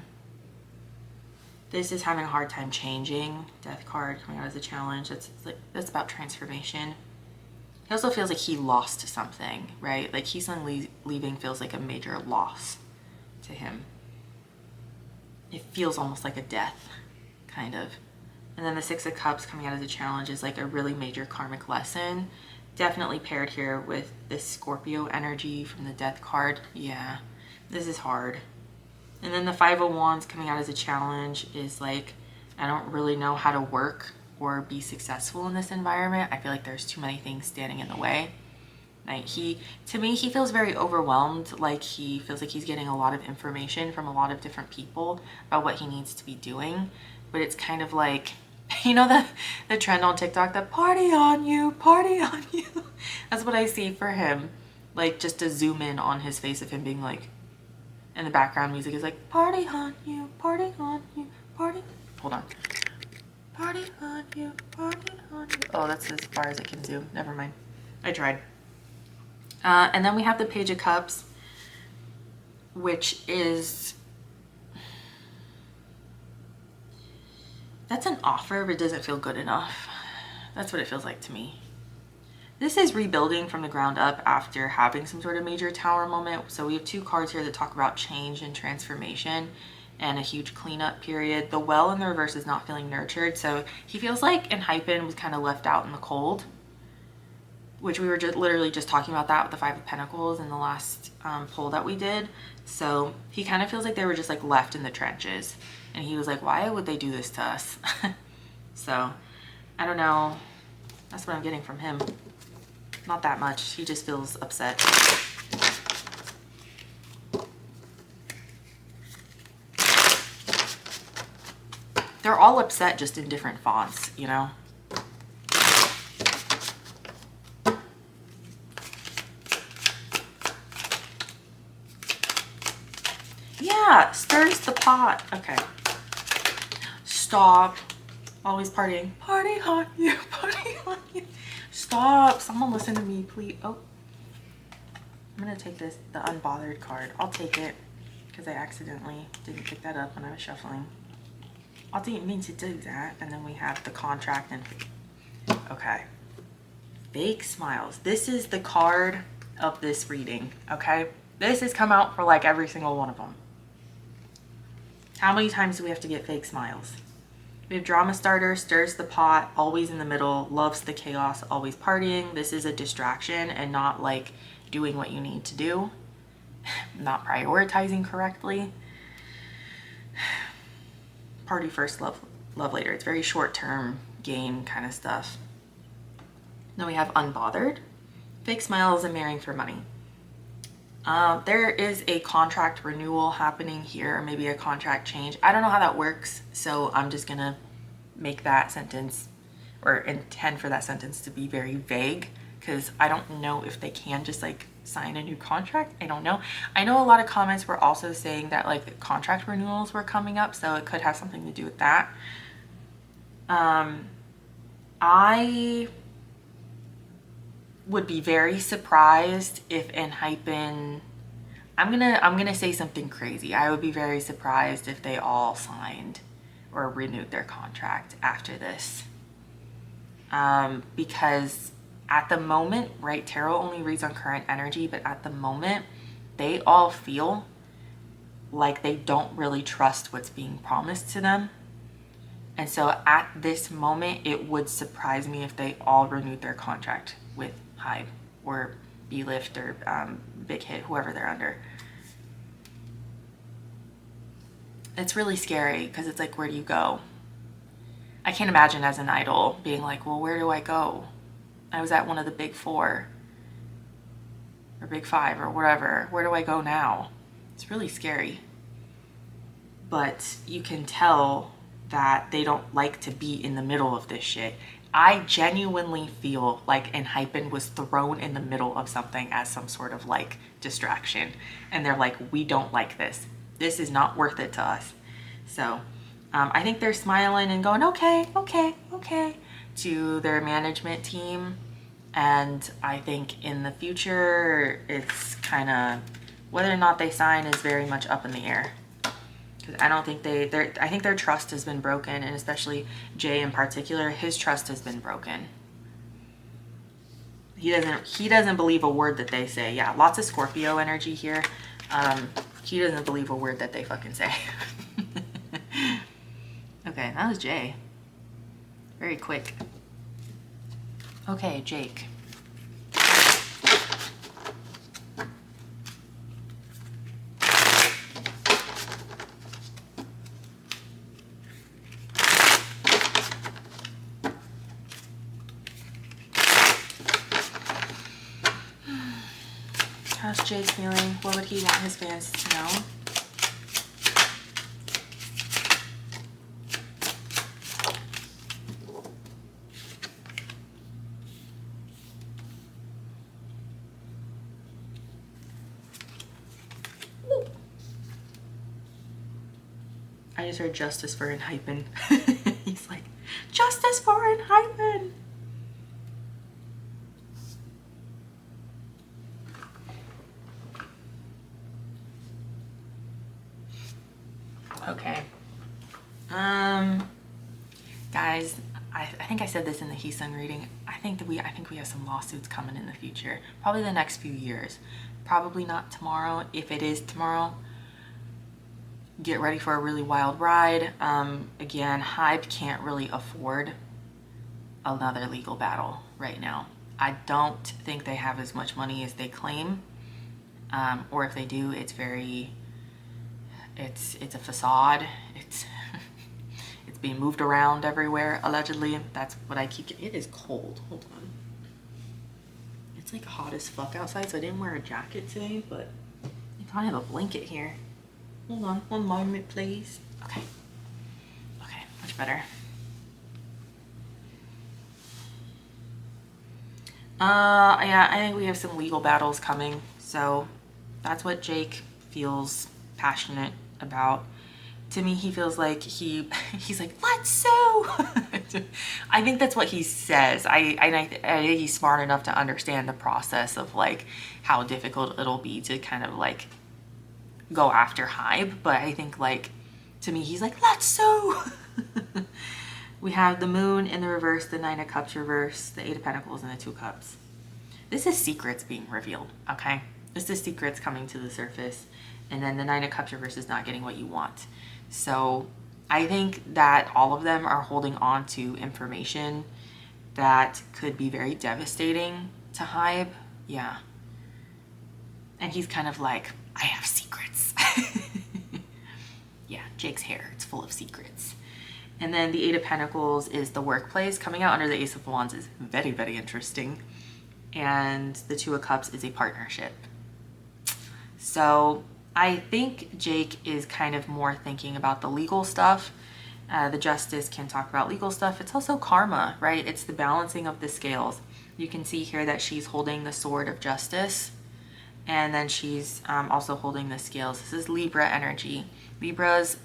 This is having a hard time changing. Death card coming out as a challenge. That's about transformation. He also feels like he lost something, right? Like Heeseung leaving feels like a major loss to him. It feels almost like a death, kind of. And then the Six of Cups coming out as a challenge is like a really major karmic lesson. Definitely paired here with this Scorpio energy from the Death card. Yeah, this is hard. And then the Five of Wands coming out as a challenge is like, I don't really know how to work or be successful in this environment. I feel like there's too many things standing in the way. Like to me, he feels very overwhelmed. Like he feels like he's getting a lot of information from a lot of different people about what he needs to be doing. But it's kind of like, you know, the trend on TikTok, the party on you, party on you. That's what I see for him. Like just to zoom in on his face of him being like, and the background music is like, party on you, party on you, party. Hold on. Party on you, party on you. Oh, that's as far as it can zoom. Never mind. I tried. And then we have the Page of Cups, which is, that's an offer, but it doesn't feel good enough. That's what it feels like to me. This is rebuilding from the ground up after having some sort of major tower moment. So we have two cards here that talk about change and transformation and a huge cleanup period. The Well in the reverse is not feeling nurtured. So he feels like ENHYPEN was kind of left out in the cold, which we were just literally just talking about that with the Five of Pentacles in the last poll that we did. So he kind of feels like they were just like left in the trenches. And he was like, why would they do this to us? So I don't know. That's what I'm getting from him. Not that much. He just feels upset. They're all upset just in different fonts, you know? Yeah, stirs the pot. Okay. Stop. Always partying. Party on you, party on you. Stop. Someone listen to me, please. Oh. I'm gonna take this, the unbothered card. I'll take it because I accidentally didn't pick that up when I was shuffling. I didn't mean to do that. And then we have the contract and okay. Fake smiles. This is the card of this reading, okay? This has come out for like every single one of them. How many times do we have to get fake smiles? We have drama starter, stirs the pot, always in the middle, loves the chaos, always partying. This is a distraction and not like doing what you need to do, not prioritizing correctly. Party first, love later. It's very short-term gain kind of stuff. Then we have unbothered, fake smiles, and marrying for money. There is a contract renewal happening here, or maybe a contract change. I don't know how that works, so I'm just gonna make that sentence or intend for that sentence to be very vague because I don't know if they can just like sign a new contract. I don't know. I know a lot of comments were also saying that like the contract renewals were coming up, so it could have something to do with that. I would be very surprised if ENHYPEN, I'm gonna say something crazy. I would be very surprised if they all signed or renewed their contract after this. Because at the moment, right, tarot only reads on current energy, but at the moment, they all feel like they don't really trust what's being promised to them. And so at this moment, it would surprise me if they all renewed their contract with Hive or B-Lift or Big Hit, whoever they're under. It's really scary because it's like, where do you go? I can't imagine as an idol being like, well, where do I go? I was at one of the big four or big five or whatever. Where do I go now? It's really scary. But you can tell that they don't like to be in the middle of this shit. I genuinely feel like ENHYPEN was thrown in the middle of something as some sort of like distraction. And they're like, we don't like this. This is not worth it to us. So I think they're smiling and going, okay, okay, okay, to their management team. And I think in the future, it's kind of, whether or not they sign is very much up in the air. Because I don't think I think their trust has been broken, and especially Jay in particular, his trust has been broken. He doesn't believe a word that they say. Yeah, lots of Scorpio energy here. He doesn't believe a word that they fucking say. Okay, that was Jay. Very quick. Okay, Jake. How's Jake feeling? What would he want his fans to know? I just heard justice for ENHYPEN. He's like, justice for ENHYPEN. Okay. Guys, I think I said this in the Heeseung reading. I think we have some lawsuits coming in the future. Probably the next few years. Probably not tomorrow. If it is tomorrow, get ready for a really wild ride. Again, Hive can't really afford another legal battle right now. I don't think they have as much money as they claim. Or if they do, it's a facade. It's it's being moved around everywhere, allegedly. That's what I keep. It is cold. Hold on. It's like hot as fuck outside, so I didn't wear a jacket today, but I don't have a blanket here. Hold on, one moment, please. Okay. Okay, much better. Yeah, I think we have some legal battles coming, so that's what Jake feels passionate about. To me, he feels like he's like, let's sue. I think that's what he says. I think he's smart enough to understand the process of like how difficult it'll be to kind of like go after Hybe. But I think like, to me, he's like, let's sue. We have the Moon in the reverse, the Nine of Cups reverse, the Eight of Pentacles, and the Two Cups. This is secrets being revealed, okay? This is secrets coming to the surface. And then the Nine of Cups reverse is not getting what you want. So I think that all of them are holding on to information that could be very devastating to Hybe. Yeah. And he's kind of like, I have secrets. Yeah, Jake's hair, it's full of secrets. And then the Eight of Pentacles is the workplace. Coming out under the Ace of Wands is very, very interesting. And the Two of Cups is a partnership. So I think Jake is kind of more thinking about the legal stuff. The Justice can talk about legal stuff. It's also karma, right? It's the balancing of the scales. You can see here that she's holding the Sword of Justice. And then she's also holding the scales. This is Libra energy. Libras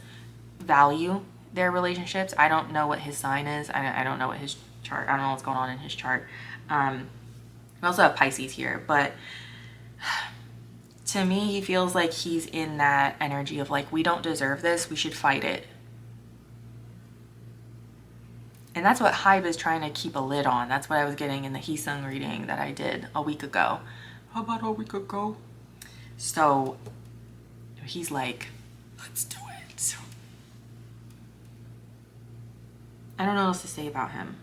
value their relationships. I don't know what his sign is. I don't know what his chart. I don't know what's going on in his chart. We also have Pisces here, but to me, he feels like he's in that energy of like, we don't deserve this. We should fight it. And that's what Hybe is trying to keep a lid on. That's what I was getting in the Heeseung reading that I did a week ago. How about a week ago? So he's like, let's do it. I don't know what else to say about him.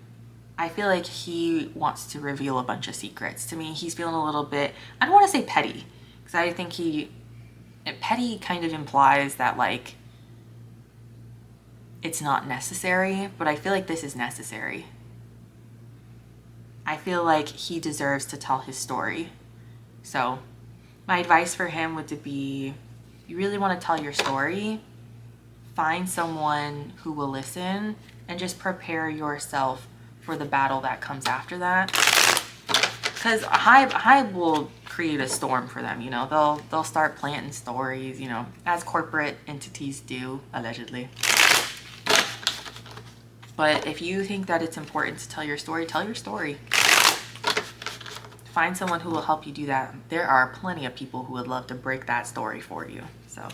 I feel like he wants to reveal a bunch of secrets. To me, he's feeling a little bit, I don't want to say petty, because I think petty kind of implies that like it's not necessary, but I feel like this is necessary. I feel like he deserves to tell his story. So my advice for him would be, you really want to tell your story, find someone who will listen and just prepare yourself for the battle that comes after that. Because Hybe will create a storm for them, you know. They'll start planting stories, you know, as corporate entities do, allegedly. But if you think that it's important to tell your story, tell your story. Find someone who will help you do that. There are plenty of people who would love to break that story for you. So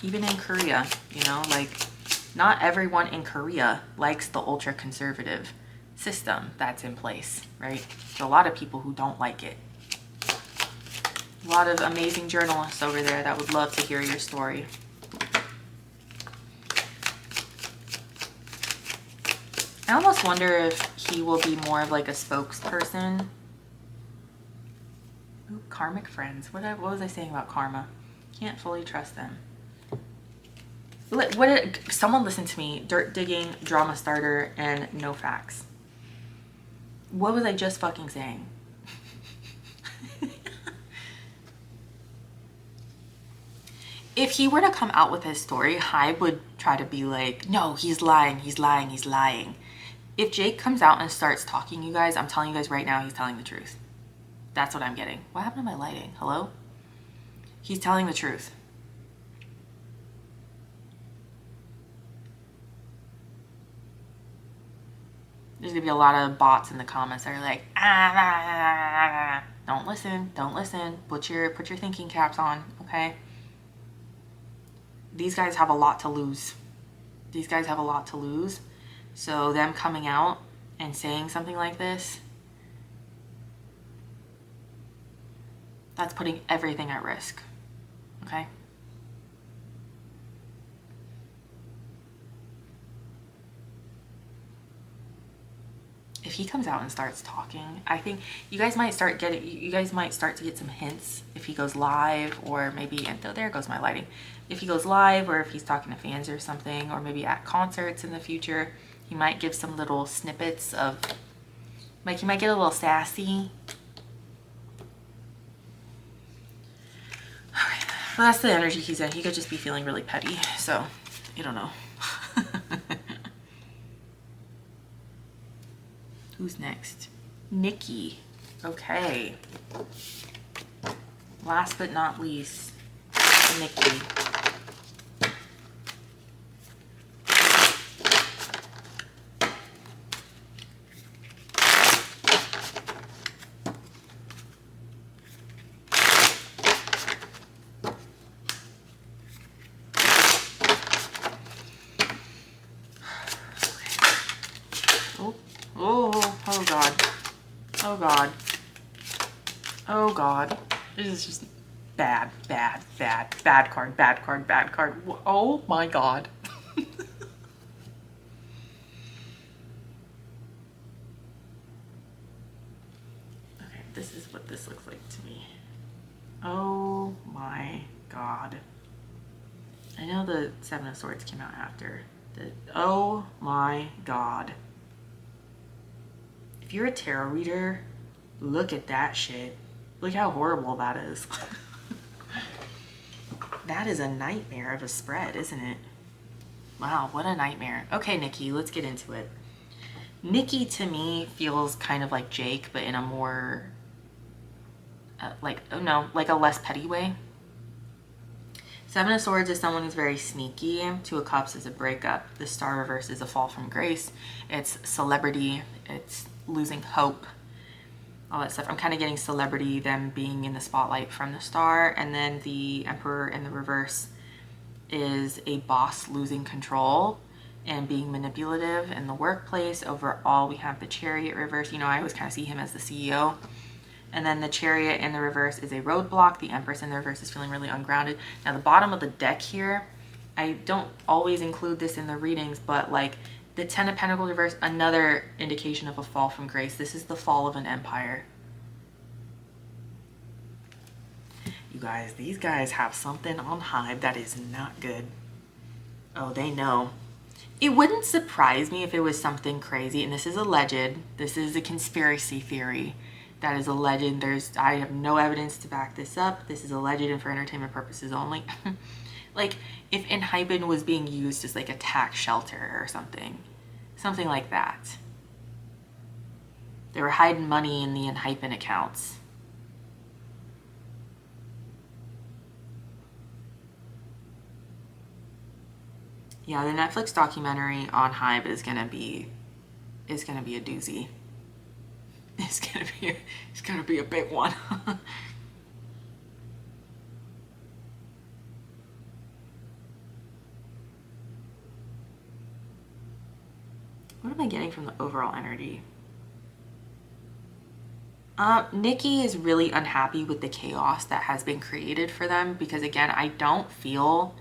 even in Korea, you know, like not everyone in Korea likes the ultra conservative system that's in place, right? There's a lot of people who don't like it. A lot of amazing journalists over there that would love to hear your story. I almost wonder if he will be more of like a spokesperson. Ooh, karmic friends. What was I saying about karma? Can't fully trust them. Someone listen to me. Dirt digging, drama starter, and no facts. What was I just fucking saying? If he were to come out with his story, Hybe would try to be like, no, he's lying, he's lying, he's lying. If Jake comes out and starts talking, you guys, I'm telling you guys right now, he's telling the truth. That's what I'm getting. What happened to my lighting? Hello? He's telling the truth. There's gonna be a lot of bots in the comments that are like, don't listen, don't listen. Put your thinking caps on, okay? These guys have a lot to lose. These guys have a lot to lose. So them coming out and saying something like this, that's putting everything at risk, okay? If he comes out and starts talking, I think you guys might start to get some hints if he goes live, or maybe, and there goes my lighting. If he goes live, or if he's talking to fans or something, or maybe at concerts in the future, he might give some little snippets of, like, he might get a little sassy. Okay, well, that's the energy he's in. He could just be feeling really petty, so I don't know. Who's next? Nikki. Okay. last but not least, Nikki. Oh God. Oh God. Oh God. This is just bad, bad, bad, bad card, bad card, bad card. Oh my God. Okay, this is what this looks like to me. Oh my God. I know the Seven of Swords came out after. Oh my God. If you're a tarot reader, look at that shit. Look how horrible that is. That is a nightmare of a spread, isn't it? Wow, what a nightmare. Okay, Nikki, let's get into it. Nikki to me feels kind of like Jake, but in a more, like a less petty way. Seven of Swords is someone who's very sneaky. Two of Cups is a breakup. The Star reverse is a fall from grace. It's celebrity. It's losing hope. All that stuff. I'm kind of getting celebrity, them being in the spotlight from the Star. And then the Emperor in the reverse is a boss losing control and being manipulative in the workplace. Overall, we have the Chariot reverse. You know, I always kind of see him as the CEO. And then the Chariot in the reverse is a roadblock. The Empress in the reverse is feeling really ungrounded. Now, the bottom of the deck here, I don't always include this in the readings, but like the Ten of Pentacles reverse, another indication of a fall from grace. This is the fall of an empire. You guys, these guys have something on Hive that is not good. Oh, they know. It wouldn't surprise me if it was something crazy, and this is alleged. This is a conspiracy theory. That is alleged. I have no evidence to back this up. This is alleged and for entertainment purposes only. Like if ENHYPEN was being used as like a tax shelter or something. Something like that. They were hiding money in the ENHYPEN accounts. Yeah, the Netflix documentary on Hive is gonna be a doozy. It's gonna be a big one. What am I getting from the overall energy? Nikki is really unhappy with the chaos that has been created for them because again, I don't feel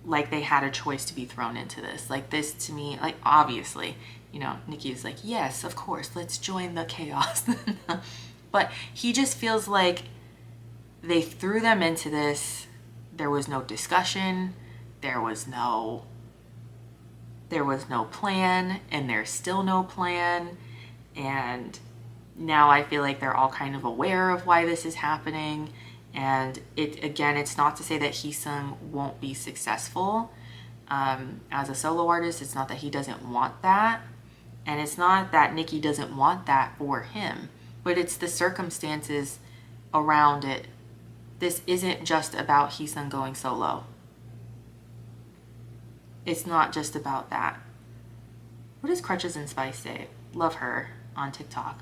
like they had a choice to be thrown into this. Like this to me, like obviously, you know, Nikki's like, yes, of course, let's join the chaos. But he just feels like they threw them into this. There was no discussion. There was no plan, and there's still no plan. And now I feel like they're all kind of aware of why this is happening. And it's not to say that Heeseung won't be successful as a solo artist. It's not that he doesn't want that. And it's not that Nikki doesn't want that for him, but it's the circumstances around it. This isn't just about Heeseung going solo. It's not just about that. What does Crutches and Spice say? Love her on TikTok.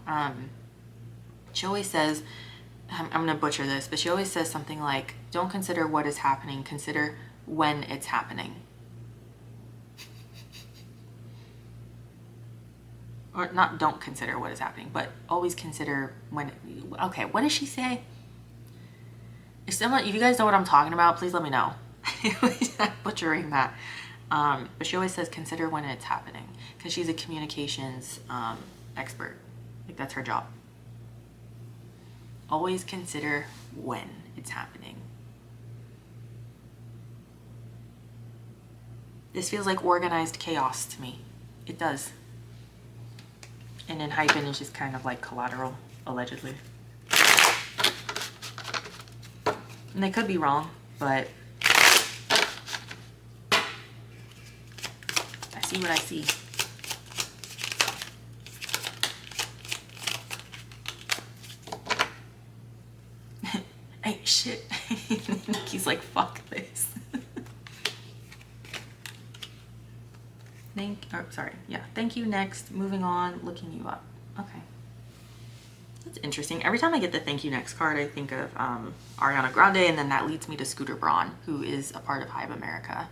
She always says, I'm going to butcher this, but she always says something like, don't consider what is happening, consider when it's happening. Or not don't consider what is happening, but always consider when. Okay, what does she say? If you guys know what I'm talking about, please let me know. I'm butchering that. But she always says consider when it's happening because she's a communications expert. Like that's her job. Always consider when it's happening. This feels like organized chaos to me. It does. And ENHYPEN is just kind of like collateral, allegedly. And they could be wrong, but I see what I see. Hey, shit. He's like, fuck this. Thank you, next. Moving on, looking you up. Okay. That's interesting. Every time I get the thank you next card, I think of Ariana Grande, and then that leads me to Scooter Braun, who is a part of Hive America.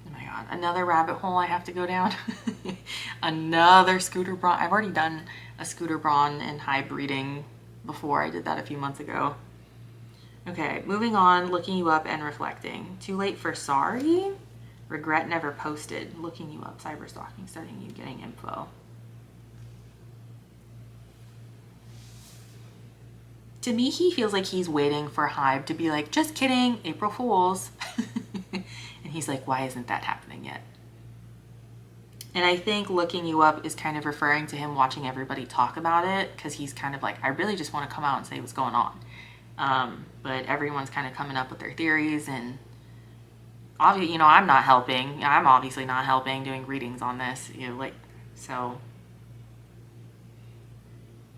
Oh my god, another rabbit hole I have to go down. Another Scooter Braun. I've already done a Scooter Braun and Hive reading before. I did that a few months ago. Okay, moving on, looking you up and reflecting. Too late for sorry? Regret never posted. Looking you up, cyber stalking, studying you, getting info. To me, he feels like he's waiting for Hive to be like, just kidding, April Fools. And he's like, why isn't that happening yet? And I think looking you up is kind of referring to him watching everybody talk about it, because he's kind of like, I really just want to come out and say what's going on. But everyone's kind of coming up with their theories, and obviously, you know, I'm not helping. I'm obviously not helping doing readings on this, you know, like, so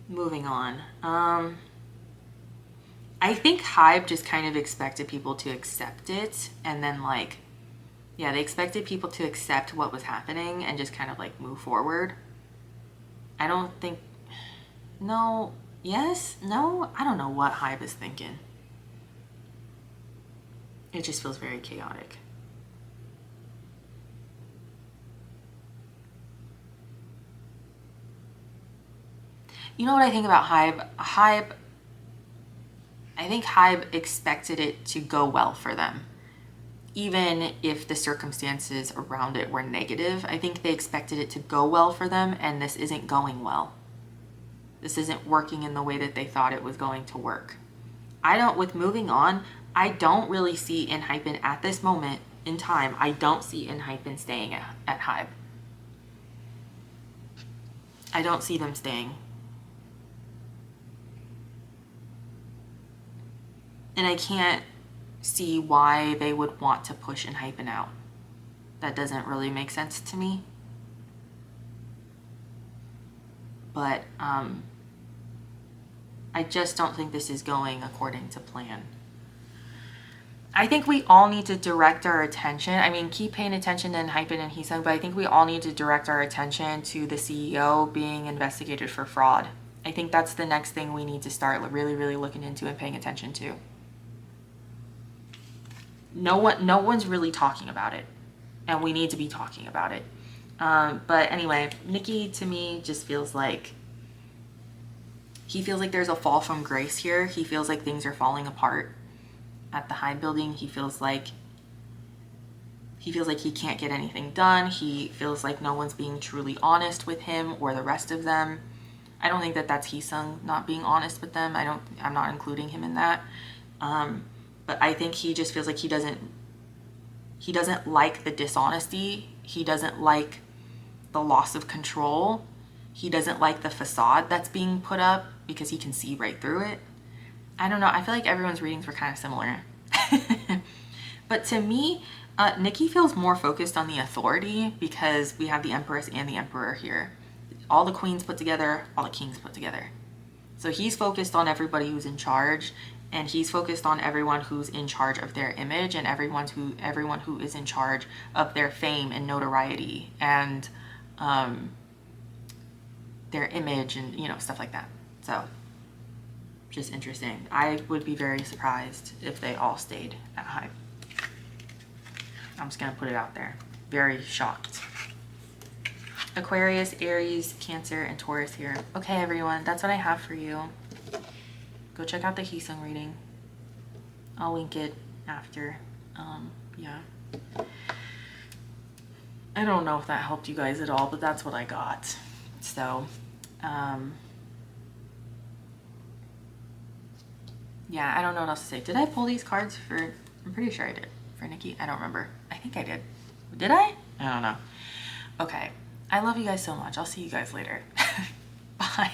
moving on. I think Hive just kind of expected people to accept it, and then like, yeah, they expected people to accept what was happening and just kind of like move forward. I don't think, no, yes, no, I don't know what Hive is thinking. It just feels very chaotic. You know what I think about Hive? I think Hive expected it to go well for them. Even if the circumstances around it were negative, I think they expected it to go well for them, and this isn't going well. This isn't working in the way that they thought it was going to work. With moving on, I don't really see ENHYPEN at this moment in time. I don't see ENHYPEN staying at Hive. I don't see them staying. And I can't see why they would want to push ENHYPEN out. That doesn't really make sense to me. But I just don't think this is going according to plan. I think we all need to direct our attention. I mean, keep paying attention to ENHYPEN and Heeseung, but I think we all need to direct our attention to the CEO being investigated for fraud. I think that's the next thing we need to start really, really looking into and paying attention to. No one's really talking about it, and we need to be talking about it. But anyway, Nikki to me just feels like he feels like there's a fall from grace here. He feels like things are falling apart at the Hive building. He feels like he can't get anything done. He feels like no one's being truly honest with him or the rest of them. I don't think that that's Heeseung not being honest with them. I'm not including him in that. But I think he just feels like he doesn't like the dishonesty. He doesn't like the loss of control. He doesn't like the facade that's being put up because he can see right through it. I don't know. I feel like everyone's readings were kind of similar. But to me, Nikki feels more focused on the authority because we have the Empress and the Emperor here. All the queens put together, all the kings put together. So he's focused on everybody who's in charge, and he's focused on everyone who's in charge of their image and everyone who is in charge of their fame and notoriety and their image and, you know, stuff like that. So just interesting. I would be very surprised if they all stayed at Hive. I'm just gonna put it out there. Very shocked. Aquarius, Aries, Cancer, and Taurus here. Okay, everyone, that's what I have for you. Go check out the Heeseung reading. I'll link it after. Yeah. I don't know if that helped you guys at all, but that's what I got. So, yeah, I don't know what else to say. Did I pull these cards for, I'm pretty sure I did. For Nikki, I don't remember. I think I did. Did I? I don't know. Okay. I love you guys so much. I'll see you guys later. Bye.